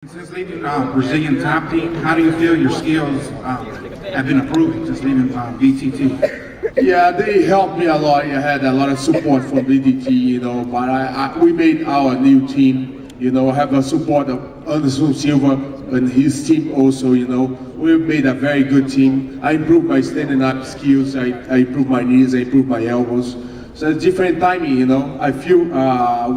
Since leaving Brazilian top team, how do you feel your skills have been improving since leaving BTT? Yeah, they helped me a lot. I had a lot of support from BDT, but we made our new team, have a support of Anderson Silva and his team also, We made a very good team. I improved my standing up skills, I improved my knees, I improved my elbows. So it's different timing, I feel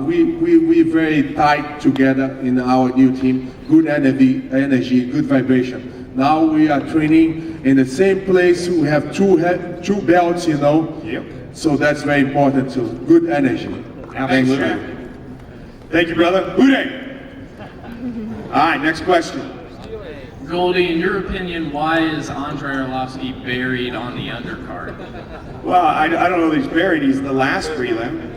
we're very tight together in our new team. Good energy, good vibration. Now we are training in the same place. We have two belts, Yep. So that's very important too. Good energy. Absolutely. Thank you, brother. Uday. All right, next question. Goldie, in your opinion, why is Andrei Arlovsky buried on the undercard? Well, I don't know that he's buried. He's the last prelim,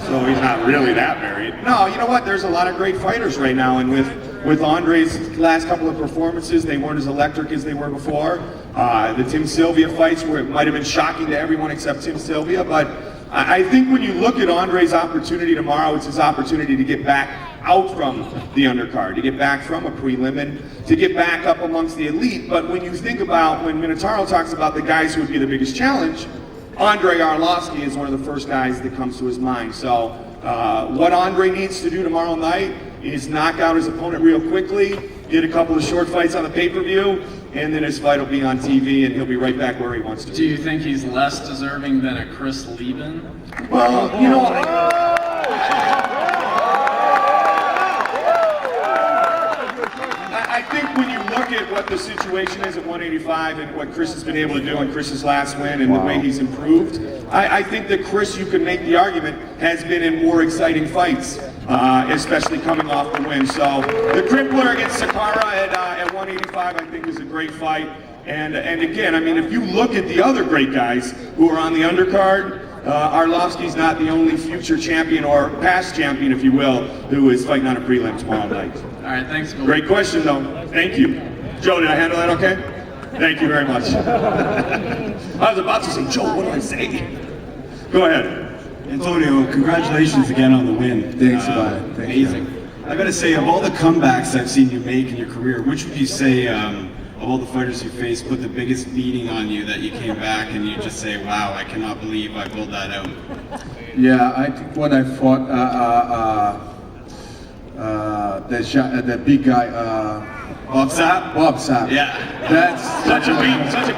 so he's not really that buried. No, you know what? There's a lot of great fighters right now, and with Andre's last couple of performances, they weren't as electric as they were before. The Tim Sylvia fights might have been shocking to everyone except Tim Sylvia, but I think when you look at Andre's opportunity tomorrow, it's his opportunity to get back out from the undercard, to get back from a prelim, and to get back up amongst the elite. But when you think about, when Minotauro talks about the guys who would be the biggest challenge, Andrei Arlovsky is one of the first guys that comes to his mind. So what Andrei needs to do tomorrow night is knock out his opponent real quickly, get a couple of short fights on the pay-per-view, and then his fight will be on TV and he'll be right back where he wants to be. Do you think he's less deserving than a Chris Lieben? Well, I think when you look at what the situation is at 185 and what Chris has been able to do in Chris's last win and the way he's improved, I think that Chris, you can make the argument, has been in more exciting fights, especially coming off the win. So the Crippler against Sakara at 185, I think, is a great fight. And again, I mean, if you look at the other great guys who are on the undercard, Arlovsky's not the only future champion or past champion, if you will, who is fighting on a prelim tomorrow night. All right, thanks. Great question, though. Thank you. Joe, did I handle that okay? Thank you very much. I was about to say, Joe, what did I say? Go ahead. Antonio, congratulations again on the win. Thanks, bud. Amazing. I gotta say, of all the comebacks I've seen you make in your career, which would you say, of all the fighters you faced, put the biggest beating on you that you came back and you just say, wow, I cannot believe I pulled that out? Yeah, I think when I fought the big guy, Bob Sapp? Bob Sapp. Yeah. That's Such a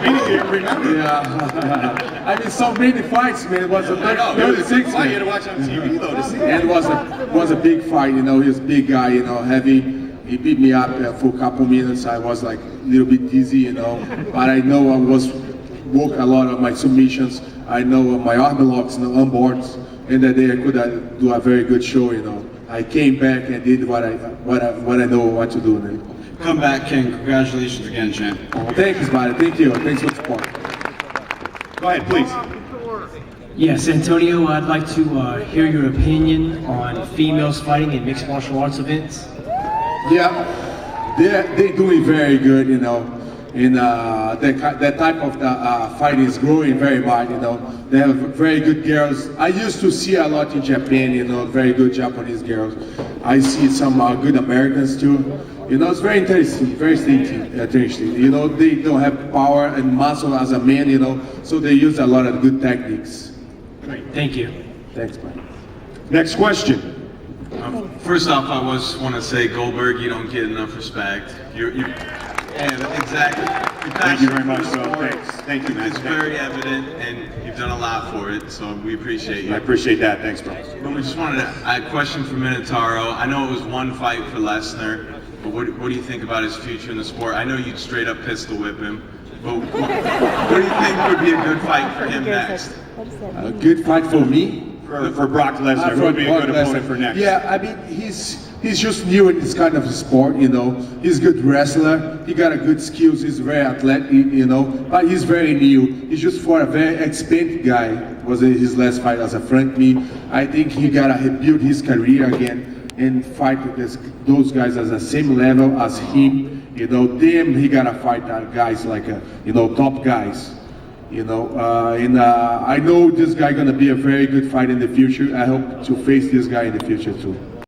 beating you remember. Yeah. I mean, so many fights, man. It was a 36 fight you had to watch on TV, though, to see and it was a big fight, He was a big guy, heavy. He beat me up for a couple minutes. I was like a little bit dizzy, but I know I work a lot of my submissions. I know my arm locks and arm boards, and that day I could do a very good show, I came back and did what I know what to do. Comeback King, congratulations again, champ. Thanks, buddy. Thank you. Thanks for the support. Go ahead, please. Yes, Antonio, I'd like to hear your opinion on females fighting in mixed martial arts events. Yeah, they're doing very good, and that type of fight is growing very much, They have very good girls. I used to see a lot in Japan, very good Japanese girls. I see some good Americans too. It's very interesting, interesting. They don't have power and muscle as a man, so they use a lot of good techniques. Great, thank you. Thanks, man. Next question. First off, I just want to say, Goldberg, you don't get enough respect. Yeah, exactly. Thank you very much, bro. Thanks. Thank you, man. It's very evident, and you've done a lot for it, so we appreciate you. I appreciate that. Thanks, bro. But we just wanted a question for Minotauro. I know it was one fight for Lesnar, but what do you think about his future in the sport? I know you'd straight up pistol whip him, but what do you think would be a good fight for him next? A good fight for me? For Brock Lesnar, who would be a good opponent for next? Yeah, I mean, he's just new in this kind of sport, He's a good wrestler. He got a good skills. He's very athletic, But he's very new. He's just for a very experienced guy. Was his last fight as a Frank Lee. I think he gotta build his career again and fight against those guys at the same level as him. Them he gotta fight guys like top guys. And I know this guy gonna be a very good fight in the future. I hope to face this guy in the future too.